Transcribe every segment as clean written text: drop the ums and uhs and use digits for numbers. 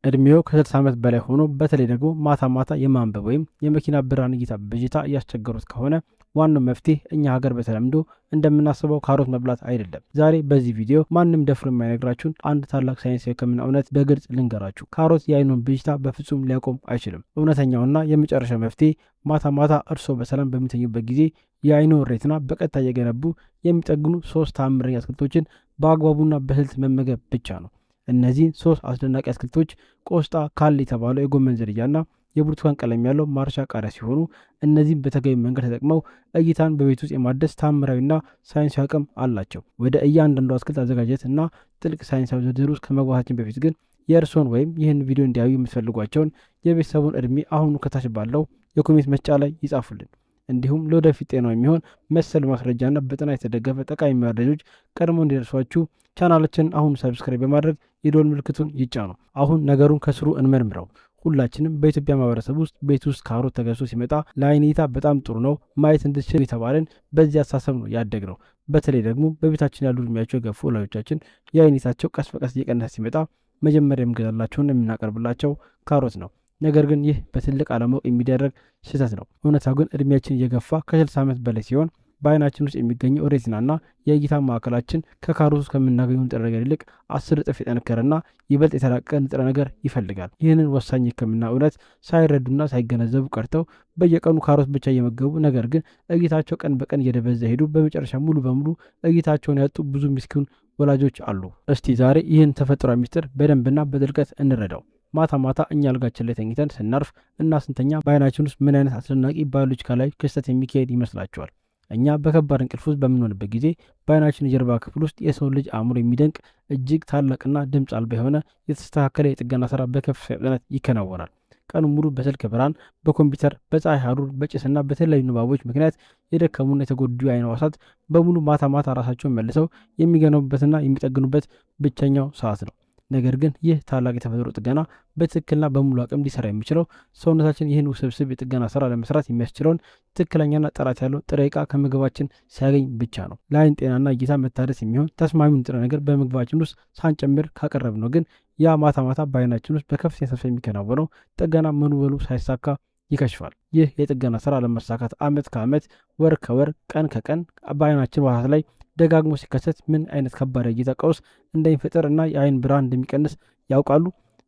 እድሜው ከ60 ዓመት በላይ ሆኖ በተለይ ደግሞ ማታ ማታ የማንበብ ወይም የመኪና ብርሃን እይታ ብዥታ እያስቸገሩት ከሆነ ዋናው መፍትሄ እኛ ሀገር በተለምዶ እንደምናስበው ካሮት መብላት አይደለም። ዛሬ በዚህ ቪዲዮ ማንም ደፍሮ የማይነግራችሁን አንድ ታላቅ ሳይንሳዊ ሕክምና እውነት በግልጽ ልንገራችሁ። ካሮት የአይኑን ብዥታ በፍጹም ሊያቆም አይችልም። እውነተኛውና የመጨረሻ መፍትሄ ማታ ማታ እርስዎ በሰላም በሚተኙበት ጊዜ የአይኑን ሬትና በቀጥታ እየገነቡ የሚጠግኑ 3 ተአምረኛ አትክልቶችን በአግባቡና በስልት መመገብ ብቻ ነው። እነዚህን 3 አስደናቂ አትክልቶች ቆስጣ፣ ካል የተባለው የጎመን ዝርያና የብርቱካን ቀለም ያለው ማርሻ ቃሪያ ሲሆኑ እነዚህም በተገቢ መንገድ ተጠቅመው እይታን በቤት ውስጥ የማደስ ታምራዊና ሳይንሳዊ አቅም አላቸው። ወደ እያንዳንዱ አትክልት አዘጋጀት እና ጥልቅ ሳይንሳዊ ዝርዝር ውስጥ ከመግባታችን በፊት ግን የእርስዎን ወይም ይህን ቪዲዮ እንዲያዩ የምትፈልጓቸውን የቤተሰቡን ዕድሜ አሁኑ ከታች ባለው የኮሜንት መስጫ ላይ ይጻፉልን። እንዲሁም ለወደፊት ጤናው የሚሆን መሰል ማስረጃና በጥናት የተደገፈ ጠቃሚ መረጃዎች ቀድሞ እንዲደርሷችሁ ቻናላችንን አሁን ሰብስክራይብ በማድረግ የደወል ምልክቱን ይጫኑ። አሁን ነገሩን ከስሩ እንመርምረው። ሁላችንም በኢትዮጵያ ማህበረሰብ ውስጥ ቤት ውስጥ ካሮት ተገዝቶ ሲመጣ ለአይን እይታ በጣም ጥሩ ነው ማየት እንድትችል የተባለን በዚህ አስተሳሰብ ነው ያደግነው። በተለይ ደግሞ በቤታችን ያሉ እድሜያቸው የገፉ ወላጆቻችን የአይን እይታቸው ቀስ በቀስ እየቀነሰ ሲመጣ መጀመሪያ የምንገዛላቸውን የምናቀርብላቸው ካሮት ነው። ነገር ግን ይህ በትልቅ አለማወቅ የሚደረግ ስህተት ነው። እውነታው ግን እድሜያችን እየገፋ ከ60 ዓመት በላይ ሲሆን በአይናችን ውስጥ የሚገኘው ሬቲናና የእይታ ማዕከላችን ከካሮት ውስጥ ከምናገኘው ንጥረ ነገር ይልቅ 10 እጥፍ የጠነከረና ይበልጥ የተራቀቀ ንጥረ ነገር ይፈልጋል። ይህንን ወሳኝ ሕክምና እውነት ሳይረዱና ሳይገነዘቡ ቀርተው በየቀኑ ካሮት ብቻ እየመገቡ ነገር ግን እይታቸው ቀን በቀን እየደበዘ ሄዱ በመጨረሻ ሙሉ በሙሉ እይታቸውን ያጡ ብዙ ምስኪን ወላጆች አሉ። እስቲ ዛሬ ይህን ተፈጥሯዊ ሚስጥር በደንብና በጥልቀት እንረዳው። ማታ ማታ እኛ አልጋችን ላይ ተኝተን ስናርፍ እና ስንተኛ በአይናችን ውስጥ ምን አይነት አስደናቂ ባዮሎጂካላዊ ክስተት የሚካሄድ ይመስላችኋል? እኛ በከባድ እንቅልፍ ውስጥ በምንሆንበት ጊዜ በአይናችን የጀርባ ክፍል ውስጥ የሰውን ልጅ አእምሮ የሚደንቅ እጅግ ታላቅና ድምፅ አልባ የሆነ የተስተካከለ የጥገና ስራ በከፍተኛ ፍጥነት ይከናወናል። ቀኑ ሙሉ በስልክ ብርሃን፣ በኮምፒውተር፣ በፀሐይ ሐሩር፣ በጭስና በተለያዩ ንባቦች ምክንያት የደከሙና የተጎዱ የአይን ሕዋሳት በሙሉ ማታ ማታ ራሳቸውን መልሰው የሚገነቡበትና የሚጠግኑበት ብቸኛው ሰዓት ነው። ነገር ግን ይህ ታላቅ የተፈጥሮ ጥገና በትክክልና በሙሉ አቅም ሊሰራ የሚችለው ሰውነታችን ይህን ውስብስብ የጥገና ስራ ለመስራት የሚያስችለውን ትክክለኛና ጥራት ያለው ጥሬ ዕቃ ከምግባችን ሲያገኝ ብቻ ነው። ለአይን ጤናና እይታ መታደስ የሚሆን ተስማሚ ንጥረ ነገር በምግባችን ውስጥ ሳንጨምር ካቀረብ ነው ግን ያ ማታ ማታ በአይናችን ውስጥ በከፍተኛ ተስፋ የሚከናወነው ጥገና ሙሉ በሙሉ ሳይሳካ ይከሽፋል። ይህ የጥገና ስራ ለመሳካት ዓመት ከዓመት ወር ከወር ቀን ከቀን በአይናችን ሕዋሳት ላይ ደጋግሞ ሲከሰት ምን አይነት ከባድ የእይታ ቀውስ እንደሚፈጠር እና የአይን ብርሃን እንደሚቀንስ ያውቃሉ?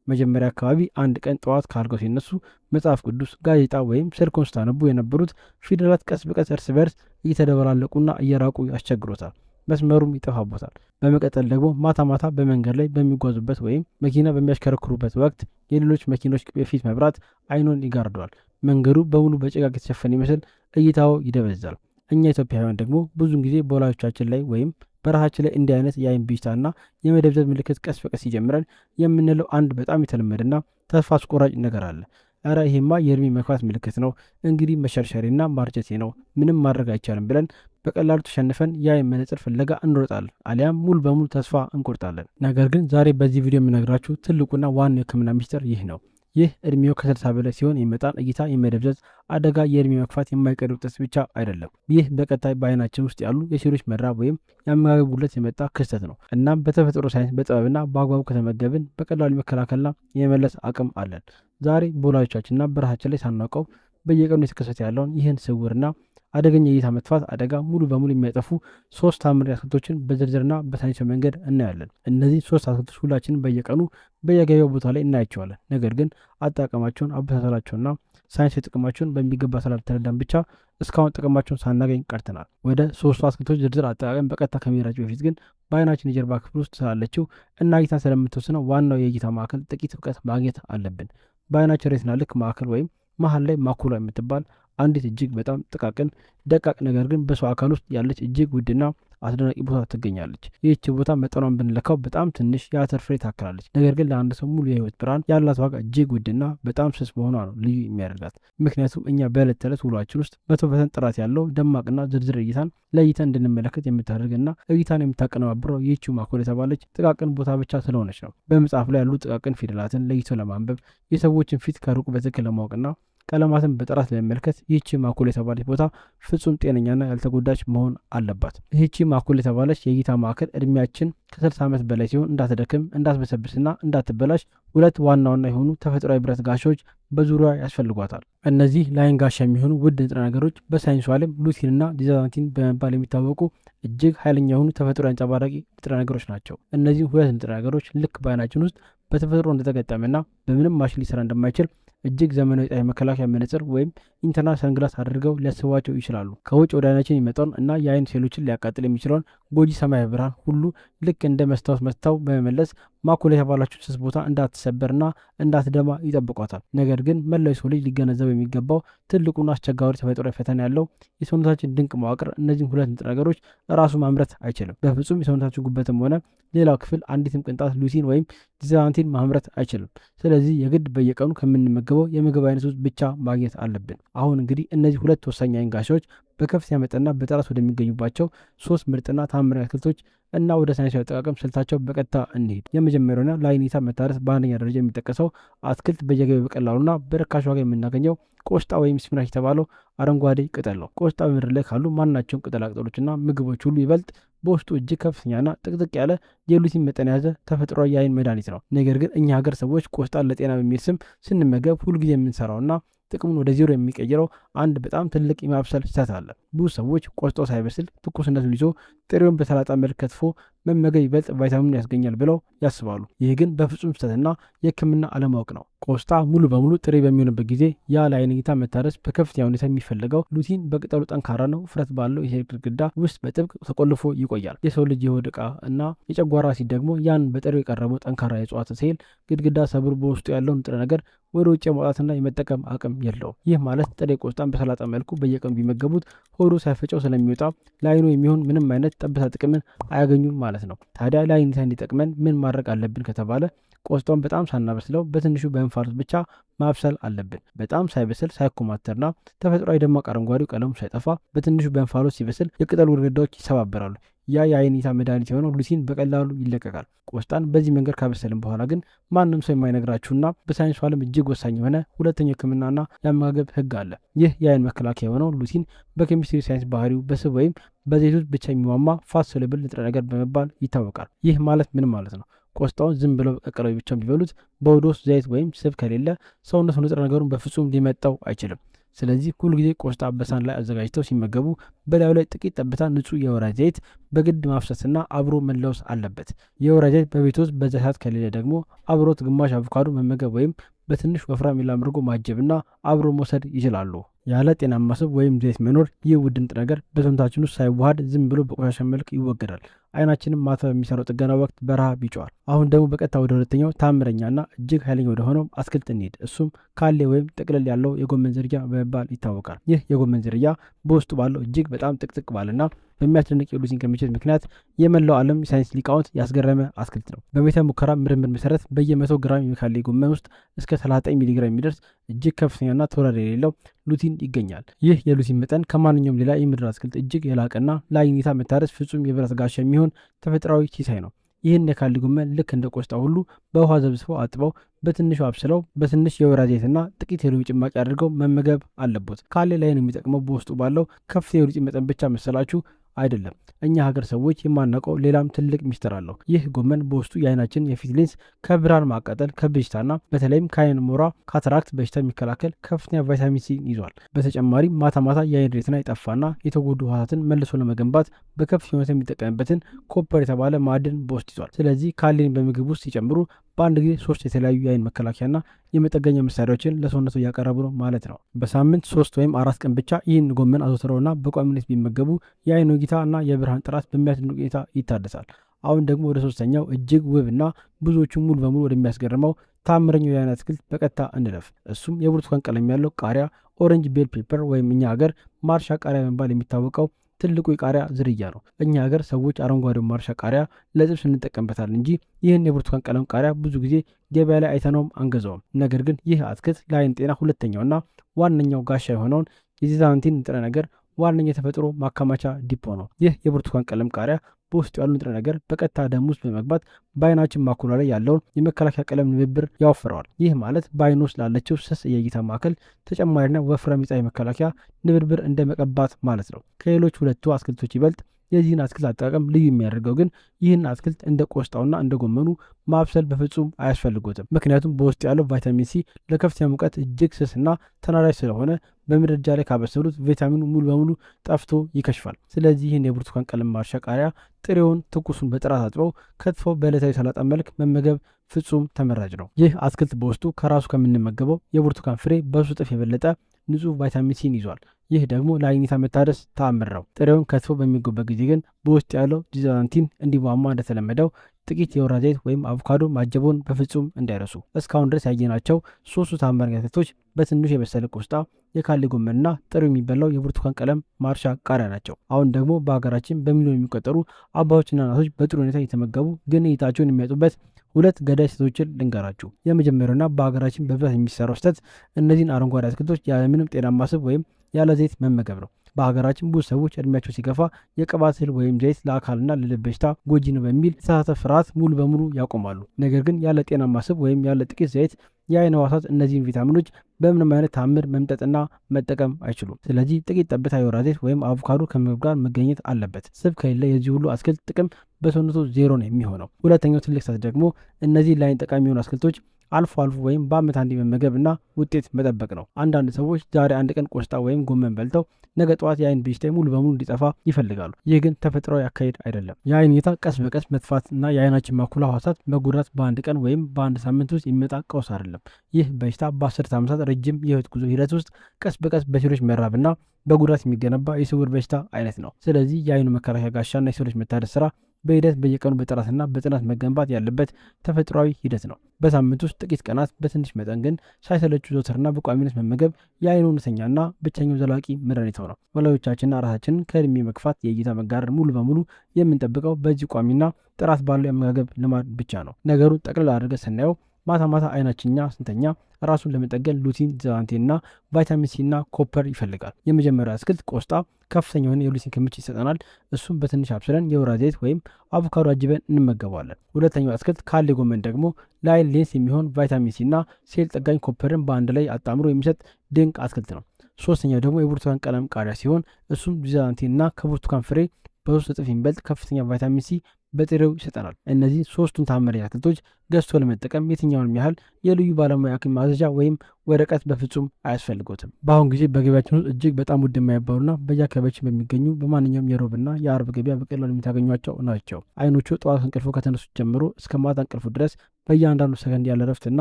መጀመሪያ አካባቢ አንድ ቀን ጠዋት ከአልጋው ሲነሱ መጽሐፍ ቅዱስ፣ ጋዜጣ ወይም ስልክዎን ስታነቡ የነበሩት ፊደላት ቀስ በቀስ እርስ በርስ እየተደበላለቁና እየራቁ ያስቸግሮታል፣ መስመሩም ይጠፋቦታል። በመቀጠል ደግሞ ማታ ማታ በመንገድ ላይ በሚጓዙበት ወይም መኪና በሚያሽከረክሩበት ወቅት የሌሎች መኪኖች የፊት መብራት አይኖን ይጋርደዋል። መንገዱ በሙሉ በጭጋግ የተሸፈነ ይመስል እይታው ይደበዛል። እኛ ኢትዮጵያውያን ደግሞ ብዙውን ጊዜ በወላጆቻችን ላይ ወይም በራሳችን ላይ እንዲህ አይነት የአይን ብዥታና የመደብዘዝ ምልክት ቀስ በቀስ ሲጀምረን የምንለው አንድ በጣም የተለመደና ተስፋ አስቆራጭ ነገር አለ። እረ ይሄማ የእድሜ መግፋት ምልክት ነው፣ እንግዲህ መሸርሸሬና ማርጀቴ ነው፣ ምንም ማድረግ አይቻልም ብለን በቀላሉ ተሸንፈን የአይን መነጽር ፍለጋ እንሮጣለን፣ አሊያም ሙሉ በሙሉ ተስፋ እንቆርጣለን። ነገር ግን ዛሬ በዚህ ቪዲዮ የምነግራችሁ ትልቁና ዋናው የሕክምና ሚስጥር ይህ ነው። ይህ እድሜው ከ60 በላይ ሲሆን የሚመጣን እይታ የመደብዘዝ አደጋ የእድሜ መግፋት የማይቀር ውጤት ብቻ አይደለም። ይህ በቀጣይ በአይናችን ውስጥ ያሉ የሴሎች መራብ ወይም የአመጋገብ ጉድለት የመጣ ክስተት ነው። እናም በተፈጥሮ ሳይንስ በጥበብና በአግባቡ ከተመገብን በቀላሉ መከላከልና የመመለስ አቅም አለን። ዛሬ በወላጆቻችንና በራሳችን ላይ ሳናውቀው በየቀኑ የተከሰተ ያለውን ይህን ስውርና አደገኛ የእይታ መጥፋት አደጋ ሙሉ በሙሉ የሚያጠፉ 3 ታምራዊ አትክልቶችን በዝርዝርና በሳይንሳዊ መንገድ እናያለን። እነዚህ 3 አትክልቶች ሁላችንም በየቀኑ በየገበያው ቦታ ላይ እናያቸዋለን። ነገር ግን አጠቃቀማቸውን፣ አበሳሰላቸውና ሳይንሳዊ ጥቅማቸውን በሚገባ ስላልተረዳን ብቻ እስካሁን ጥቅማቸውን ሳናገኝ ቀርተናል። ወደ 3ቱ አትክልቶች ዝርዝር አጠቃቀም በቀጥታ ከመሄዳችን በፊት ግን በአይናችን የጀርባ ክፍል ውስጥ ስላለችው እና እይታን ስለምትወስነው ዋናው የእይታ ማዕከል ጥቂት እውቀት ማግኘት አለብን። በአይናችን ሬቲና ልክ ማዕከል ወይም መሀል ላይ ማኩላ የምትባል አንዲት እጅግ በጣም ጥቃቅን ደቃቅ ነገር ግን በሰው አካል ውስጥ ያለች እጅግ ውድና አስደናቂ ቦታ ትገኛለች። ይህች ቦታ መጠኗን ብንለካው በጣም ትንሽ የአተር ፍሬ ታክላለች። ነገር ግን ለአንድ ሰው ሙሉ የህይወት ብርሃን ያላት ዋጋ እጅግ ውድና በጣም ስስ መሆኗ ነው ልዩ የሚያደርጋት። ምክንያቱም እኛ በዕለት ተዕለት ውሏችን ውስጥ 100% ጥራት ያለው ደማቅና ዝርዝር እይታን ለእይታን እንድንመለከት የምታደርግና እይታን የምታቀነባብረው ይህችው ማኩል የተባለች ጥቃቅን ቦታ ብቻ ስለሆነች ነው። በመጽሐፍ ላይ ያሉ ጥቃቅን ፊደላትን ለይቶ ለማንበብ የሰዎችን ፊት ከሩቅ በትክክል ለማወቅና ቀለማትን በጥራት ለመመልከት ይህቺ ማኩል የተባለች ቦታ ፍጹም ጤነኛና ያልተጎዳች መሆን አለባት። ይህቺ ማኩል የተባለች የእይታ ማዕከል እድሜያችን ከ60 ዓመት በላይ ሲሆን እንዳትደክም፣ እንዳትበሰብስና እንዳትበላሽ ሁለት ዋና ዋና የሆኑ ተፈጥሯዊ ብረት ጋሻዎች በዙሪያ ያስፈልጓታል። እነዚህ ለአይን ጋሻ የሚሆኑ ውድ ንጥረ ነገሮች በሳይንሱ ዓለም ሉቲንና ዲዛዛንቲን በመባል የሚታወቁ እጅግ ኃይለኛ የሆኑ ተፈጥሮ አንጸባራቂ ንጥረ ነገሮች ናቸው። እነዚህ ሁለት ንጥረ ነገሮች ልክ በአይናችን ውስጥ በተፈጥሮ እንደተገጠመና በምንም ማሽን ሊሰራ እንደማይችል እጅግ ዘመናዊ ፀሐይ መከላከያ መነጽር ወይም ኢንተርናል ሰንግላስ አድርገው ሊያስቧቸው ይችላሉ። ከውጭ ወደ አይናችን የሚመጣውን እና የአይን ሴሎችን ሊያቃጥል የሚችለውን ጎጂ ሰማያዊ ብርሃን ሁሉ ልክ እንደ መስታወት መትተው በመመለስ ማኩል የተባላችውን ስስ ቦታ እንዳትሰበርና እንዳትደማ ይጠብቋታል። ነገር ግን መላው የሰው ልጅ ሊገነዘብ የሚገባው ትልቁና አስቸጋሪ ተፈጥሯዊ ፈተና ያለው የሰውነታችን ድንቅ መዋቅር እነዚህም ሁለት ንጥረ ነገሮች ራሱ ማምረት አይችልም። በፍጹም የሰውነታችን ጉበትም ሆነ ሌላው ክፍል አንዲትም ቅንጣት ሉቲን ወይም ዲዛዛንቲን ማምረት አይችልም። ስለዚህ የግድ በየቀኑ ከምንመገበው የምግብ አይነት ውስጥ ብቻ ማግኘት አለብን። አሁን እንግዲህ እነዚህ ሁለት ወሳኝ አይን ጋሻዎች በከፍተኛ መጠንና በጥራት ወደሚገኙባቸው 3 ምርጥና ታምራዊ አትክልቶች እና ወደ ሳይንሳዊ አጠቃቀም ስልታቸው በቀጥታ እንሄድ። የመጀመሪያውና ለአይን እይታ መታደስ በአንደኛ ደረጃ የሚጠቀሰው አትክልት በየገበያው በቀላሉና በርካሽ ዋጋ የምናገኘው ቆስጣ ወይም ስፒናች የተባለው አረንጓዴ ቅጠል ነው። ቆስጣ በምድር ላይ ካሉ ማናቸውም ቅጠላቅጠሎችና ምግቦች ሁሉ ይበልጥ በውስጡ እጅግ ከፍተኛና ጥቅጥቅ ያለ የሉቲን መጠን የያዘ ተፈጥሯዊ የአይን መድኃኒት ነው። ነገር ግን እኛ ሀገር ሰዎች ቆስጣን ለጤና በሚል ስም ስንመገብ ሁልጊዜ የምንሰራውና ጥቅሙን ወደ ዜሮ የሚቀይረው አንድ በጣም ትልቅ የማብሰል ስህተት አለ። ብዙ ሰዎች ቆስጣው ሳይበስል ትኩስነቱን ይዞ ጥሬውን በሰላጣ መልክ ከትፎ መመገብ ይበልጥ ቫይታሚን ያስገኛል ብለው ያስባሉ። ይህ ግን በፍጹም ስህተትና የሕክምና አለማወቅ ነው። ቆስጣ ሙሉ በሙሉ ጥሬ በሚሆንበት ጊዜ ያ ለአይን እይታ መታደስ በከፍተኛ ሁኔታ የሚፈለገው ሉቲን በቅጠሉ ጠንካራ ነው ውፍረት ባለው የሴል ግድግዳ ውስጥ በጥብቅ ተቆልፎ ይቆያል። የሰው ልጅ የሆድ ዕቃ እና የጨጓራ አሲድ ደግሞ ያን በጥሬው የቀረበው ጠንካራ የእጽዋት ሴል ግድግዳ ሰብሮ በውስጡ ያለውን ንጥረ ነገር ወደ ውጭ የማውጣትና የመጠቀም አቅም የለውም። ይህ ማለት ጥሬ ቆስጣን በሰላጣ መልኩ በየቀኑ ቢመገቡት ሆዱ ሳይፈጨው ስለሚወጣ ለአይኑ የሚሆን ምንም አይነት ጠብታ ጥቅምን አያገኙም ማለት ነው። ታዲያ ለአይን እይታ እንዲጠቅመን ምን ማድረግ አለብን ከተባለ ቆስጣውን በጣም ሳናበስለው በትንሹ በእንፋሎት ብቻ ማብሰል አለብን። በጣም ሳይበስል ሳይኮማተርና ተፈጥሯዊ ደማቅ አረንጓዴው ቀለሙ ሳይጠፋ በትንሹ በእንፋሎት ሲበስል የቅጠሉ ግድግዳዎች ይሰባበራሉ። ያ የአይን እይታ መድኃኒት የሆነው ሉቲን በቀላሉ ይለቀቃል። ቆስጣን በዚህ መንገድ ካበሰልን በኋላ ግን ማንም ሰው የማይነግራችሁና በሳይንሱ ዓለም እጅግ ወሳኝ የሆነ ሁለተኛው ሕክምናና የአመጋገብ ሕግ አለ። ይህ የአይን መከላከያ የሆነው ሉቲን በኬሚስትሪ ሳይንስ ባህሪው በስብ ወይም በዘይት ውስጥ ብቻ የሚሟማ ፋት ሶሉብል ንጥረ ነገር በመባል ይታወቃል። ይህ ማለት ምን ማለት ነው? ቆስጣውን ዝም ብለው ቀቅለው ብቻ ቢበሉት በሆድ ውስጥ ዘይት ወይም ስብ ከሌለ ሰውነቱ ንጥረ ነገሩን በፍጹም ሊመጣው አይችልም። ስለዚህ ሁል ጊዜ ቆስጣ በሳህን ላይ አዘጋጅተው ሲመገቡ በላዩ ላይ ጥቂት ጠብታ ንጹህ የወይራ ዘይት በግድ ማፍሰስና አብሮ መለወስ አለበት። የወይራ ዘይት በቤት ውስጥ በዛ ሰዓት ከሌለ ደግሞ አብሮት ግማሽ አቮካዶ መመገብ ወይም በትንሽ ወፍራም የላም እርጎ ማጀብና አብሮ መውሰድ ይችላሉ። ያለ ጤናማ ስብ ወይም ዘይት መኖር ይህ ውድ ንጥረ ነገር በሰውነታችን ውስጥ ሳይዋሃድ ዝም ብሎ በቆሻሻ መልክ ይወገዳል። አይናችንም ማታ በሚሰራው ጥገና ወቅት በረሃብ ይጮዋል። አሁን ደግሞ በቀጥታ ወደ ሁለተኛው ታምረኛና እጅግ ኃይለኛ ወደ ሆነው አትክልት እንሂድ። እሱም ካሌ ወይም ጥቅልል ያለው የጎመን ዝርያ በመባል ይታወቃል። ይህ የጎመን ዝርያ በውስጡ ባለው እጅግ በጣም ጥቅጥቅ ባለና በሚያስደንቅ የሉቲን ክምችት ምክንያት የመላው ዓለም የሳይንስ ሊቃውንት ያስገረመ አትክልት ነው። በቤተ ሙከራ ምርምር መሰረት በየ100 ግራም የካሌ ጎመን ውስጥ እስከ 39 ሚሊግራም የሚደርስ እጅግ ከፍተኛና ተወዳዳሪ የሌለው ሉቲን ይገኛል። ይህ የሉቲን መጠን ከማንኛውም ሌላ የምድር አትክልት እጅግ የላቀና ለአይን እይታ መታደስ ፍጹም የብረት ጋሻ የሚሆን ተፈጥሯዊ ሲሳይ ነው። ይህን የካሌ ጎመን ልክ እንደ ቆስጣ ሁሉ በውሃ ዘብስበው አጥበው በትንሹ አብስለው በትንሽ የወይራ ዘይትና ጥቂት የሎሚ ጭማቂ አድርገው መመገብ አለቦት። ካሌ ለአይን የሚጠቅመው በውስጡ ባለው ከፍተኛ የሉቲን መጠን ብቻ መሰላችሁ? አይደለም። እኛ ሀገር ሰዎች የማናውቀው ሌላም ትልቅ ሚስጥር አለው። ይህ ጎመን በውስጡ የአይናችን የፊት ሌንስ ከብርሃን ማቃጠል ከብዥታና በተለይም ከአይን ሞራ ካታራክት በሽታ የሚከላከል ከፍተኛ ቫይታሚን ሲ ይዟል። በተጨማሪም ማታ ማታ የአይን ሬትና የጠፋና የተጎዱ ህዋሳትን መልሶ ለመገንባት በከፍተኛ ሁኔታ የሚጠቀምበትን ኮፐር የተባለ ማዕድን በውስጥ ይዟል። ስለዚህ ካሌን በምግብ ውስጥ ሲጨምሩ በአንድ ጊዜ 3 የተለያዩ የአይን መከላከያና የመጠገኛ መሳሪያዎችን ለሰውነቱ እያቀረቡ ነው ማለት ነው። በሳምንት 3 ወይም 4 ቀን ብቻ ይህን ጎመን አዘውትረውና በቋሚነት ቢመገቡ የአይን እይታ እና የብርሃን ጥራት በሚያስደንቅ ሁኔታ ይታደሳል። አሁን ደግሞ ወደ ሶስተኛው እጅግ ውብና ብዙዎቹን ሙሉ በሙሉ ወደሚያስገርመው ታምረኛው የአይን አትክልት በቀጥታ እንለፍ። እሱም የብርቱካን ቀለም ያለው ቃሪያ ኦሬንጅ ቤል ፔፐር ወይም እኛ ሀገር ማርሻ ቃሪያ በመባል የሚታወቀው ትልቁ የቃሪያ ዝርያ ነው። እኛ ሀገር ሰዎች አረንጓዴው ማርሻ ቃሪያ ለጥብስ እንጠቀምበታል እንጂ ይህን የብርቱካን ቀለም ቃሪያ ብዙ ጊዜ ገበያ ላይ አይተነውም አንገዛውም። ነገር ግን ይህ አትክልት ለአይን ጤና ሁለተኛውና ዋነኛው ጋሻ የሆነውን የዜዛንቲን ንጥረ ነገር ዋነኛ የተፈጥሮ ማከማቻ ዲፖ ነው። ይህ የብርቱካን ቀለም ቃሪያ በውስጡ ያሉ ንጥረ ነገር በቀጥታ ደም ውስጥ በመግባት በአይናችን ማኩላ ላይ ያለውን የመከላከያ ቀለም ንብብር ያወፍረዋል። ይህ ማለት በአይን ውስጥ ላለችው ስስ የእይታ ማዕከል ተጨማሪና ወፍራም የፀሐይ መከላከያ ንብርብር እንደ መቀባት ማለት ነው። ከሌሎች ሁለቱ አትክልቶች ይበልጥ የዚህን አትክልት አጠቃቀም ልዩ የሚያደርገው ግን ይህን አትክልት እንደ ቆስጣውና እንደ ጎመኑ ማብሰል በፍጹም አያስፈልጎትም። ምክንያቱም በውስጡ ያለው ቫይታሚን ሲ ለከፍተኛ ሙቀት እጅግ ስስና ተናዳጅ ስለሆነ በምድጃ ላይ ካበሰሉት ቪታሚኑ ሙሉ በሙሉ ጠፍቶ ይከሽፋል። ስለዚህ ይህን የብርቱካን ቀለም ማርሻ ቃሪያ ጥሬውን ትኩሱን በጥራት አጥበው ከትፈው በዕለታዊ ሰላጣ መልክ መመገብ ፍጹም ተመራጭ ነው። ይህ አትክልት በውስጡ ከራሱ ከምንመገበው የብርቱካን ፍሬ በብዙ እጥፍ የበለጠ ንጹህ ቫይታሚን ሲን ይዟል። ይህ ደግሞ ለአይኒታ መታደስ ተአምር ነው። ጥሬውን ከትፎ በሚጎበት ጊዜ ግን በውስጥ ያለው ጂዛንቲን እንዲሟሟ እንደተለመደው ጥቂት የወይራ ዘይት ወይም አቮካዶ ማጀቡን በፍጹም እንዳይረሱ። እስካሁን ድረስ ያየናቸው ሶስቱ ተአምረኛ አትክልቶች በትንሹ የበሰለ ቆስጣ፣ የካሌ ጎመንና ጥሬው የሚበላው የብርቱካን ቀለም ማርሻ ቃሪያ ናቸው። አሁን ደግሞ በሀገራችን በሚሊዮን የሚቆጠሩ አባቶችና እናቶች በጥሩ ሁኔታ እየተመገቡ ግን እይታቸውን የሚያጡበት ሁለት ገዳይ ስህተቶችን ልንገራችሁ። የመጀመሪያውና በሀገራችን በብዛት የሚሰራው ስህተት እነዚህን አረንጓዴ አትክልቶች ያለምንም ጤናማ ስብ ወይም ያለ ዘይት መመገብ ነው። በሀገራችን ብዙ ሰዎች እድሜያቸው ሲገፋ የቅባት እህል ወይም ዘይት ለአካልና ለልብ በሽታ ጎጂ ነው በሚል የተሳሳተ ፍርሃት ሙሉ በሙሉ ያቆማሉ። ነገር ግን ያለ ጤናማ ስብ ወይም ያለ ጥቂት ዘይት የአይን ሕዋሳት እነዚህን ቪታሚኖች በምንም አይነት ታምር መምጠጥና መጠቀም አይችሉም። ስለዚህ ጥቂት ጠብታ የወይራ ዘይት ወይም አቮካዶ ከምግብ ጋር መገኘት አለበት። ስብ ከሌለ የዚህ ሁሉ አትክልት ጥቅም በሰውነቱ ዜሮ ነው የሚሆነው። ሁለተኛው ትልቅ ስህተት ደግሞ እነዚህ ለአይን ጠቃሚ የሆኑ አትክልቶች አልፎ አልፎ ወይም በዓመት አንዴ መመገብ እና ውጤት መጠበቅ ነው። አንዳንድ ሰዎች ዛሬ አንድ ቀን ቆስጣ ወይም ጎመን በልተው ነገ ጠዋት የአይን ብዥታ ሙሉ በሙሉ እንዲጠፋ ይፈልጋሉ። ይህ ግን ተፈጥሯዊ አካሄድ አይደለም። የአይን እይታ ቀስ በቀስ መጥፋት እና የአይናችን ማኩላ ሕዋሳት መጎዳት በአንድ ቀን ወይም በአንድ ሳምንት ውስጥ የሚመጣ ቀውስ አይደለም። ይህ በሽታ በ10 ዓመታት ረጅም የህይወት ጉዞ ሂደት ውስጥ ቀስ በቀስ በሴሎች መራብና በጉዳት የሚገነባ የስውር በሽታ አይነት ነው። ስለዚህ የአይኑ መከላከያ ጋሻና የሴሎች መታደስ ስራ በሂደት በየቀኑ በጥራትና በጥናት መገንባት ያለበት ተፈጥሯዊ ሂደት ነው። በሳምንት ውስጥ ጥቂት ቀናት በትንሽ መጠን ግን ሳይሰለቹ ዘወትርና በቋሚነት መመገብ የአይኑ እውነተኛና ብቸኛው ዘላቂ መድኃኒት ነው። ወላጆቻችንና ራሳችንን ከእድሜ መግፋት የእይታ መጋረድ ሙሉ በሙሉ የምንጠብቀው በዚህ ቋሚና ጥራት ባለው የአመጋገብ ልማድ ብቻ ነው። ነገሩን ጠቅልላ አድርገን ስናየው ማታ ማታ አይናችንኛ ስንተኛ ራሱን ለመጠገን ሉቲን፣ ዛንቴንና ቫይታሚን ሲና ኮፐር ይፈልጋል። የመጀመሪያው አትክልት ቆስጣ ከፍተኛ የሆነ የሉቲን ክምችት ይሰጠናል። እሱም በትንሽ አብስለን የወይራ ዘይት ወይም አቮካዶ አጅበን እንመገባለን። ሁለተኛው አትክልት ካሌ ጎመን ደግሞ ለአይን ሌንስ የሚሆን ቫይታሚን ሲና ሴል ጠጋኝ ኮፐርን በአንድ ላይ አጣምሮ የሚሰጥ ድንቅ አትክልት ነው። ሶስተኛው ደግሞ የብርቱካን ቀለም ቃሪያ ሲሆን እሱም ዛንቴንና ከብርቱካን ፍሬ በሶስት እጥፍ የሚበልጥ ከፍተኛ ቫይታሚን ሲ በጥሬው ይሰጠናል። እነዚህ ሶስቱን ተአምረኛ አትክልቶች ገዝቶ ለመጠቀም የትኛውንም ያህል የልዩ ባለሙያ ሐኪም ማዘዣ ወይም ወረቀት በፍጹም አያስፈልጎትም። በአሁን ጊዜ በገበያችን ውስጥ እጅግ በጣም ውድ የማይባሉና በየአካባቢያችን በሚገኙ በማንኛውም የሮብና የአርብ ገበያ በቀላሉ የምታገኟቸው ናቸው። አይኖቹ ጠዋት እንቅልፎ ከተነሱ ጀምሮ እስከ ማታ እንቅልፉ ድረስ በእያንዳንዱ ሰከንድ ያለ ረፍትና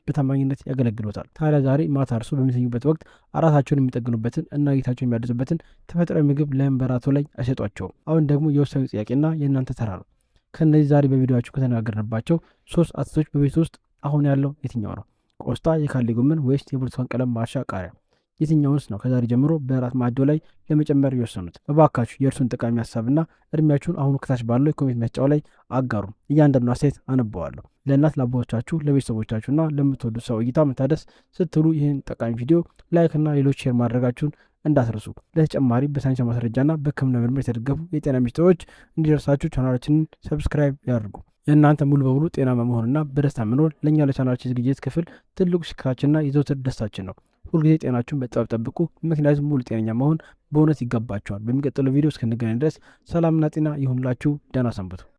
በታማኝነት ያገለግሎታል። ታዲያ ዛሬ ማታ እርሶ በሚተኙበት ወቅት ራሳቸውን የሚጠግኑበትን እና እይታቸውን የሚያድሱበትን ተፈጥሯዊ ምግብ ለምን በራቶ ላይ አይሰጧቸውም? አሁን ደግሞ የወሳኙ ጥያቄና የእናንተ ተራ ነው። ከእነዚህ ዛሬ በቪዲዮችሁ ከተነጋገርንባቸው ሶስት አትክልቶች በቤት ውስጥ አሁን ያለው የትኛው ነው? ቆስጣ፣ የካሌ ጎመን ወይስ የብርቱካን ቀለም ማርሻ ቃሪያ? የትኛውንስ ነው ከዛሬ ጀምሮ በራት ማዕዶ ላይ ለመጨመር የወሰኑት? እባካችሁ የእርሱን ጠቃሚ ሀሳብና እድሜያችሁን አሁኑ ከታች ባለው የኮሜንት መስጫው ላይ አጋሩ። እያንዳንዱ አስተያየት አነበዋለሁ። ለእናት ለአባቶቻችሁ፣ ለቤተሰቦቻችሁና ለምትወዱት ሰው እይታ መታደስ ስትሉ ይህን ጠቃሚ ቪዲዮ ላይክና ሌሎች ሼር ማድረጋችሁን እንዳትረሱ። ለተጨማሪ በሳይንስ ማስረጃና በሕክምና ምርምር የተደገፉ የጤና ሚስጥሮች እንዲደርሳችሁ ቻናላችንን ሰብስክራይብ ያድርጉ። የእናንተ ሙሉ በሙሉ ጤናማ መሆንና በደስታ መኖር ለእኛ ለቻናላችን ዝግጅት ክፍል ትልቁ ሽክራችንና የዘውትር ደስታችን ነው። ሁልጊዜ ጤናችሁን በጥበብ ጠብቁ፣ ምክንያቱም ሙሉ ጤነኛ መሆን በእውነት ይገባቸዋል። በሚቀጥለው ቪዲዮ እስክንገናኝ ድረስ ሰላምና ጤና ይሁንላችሁ። ደህና ሰንብቱ።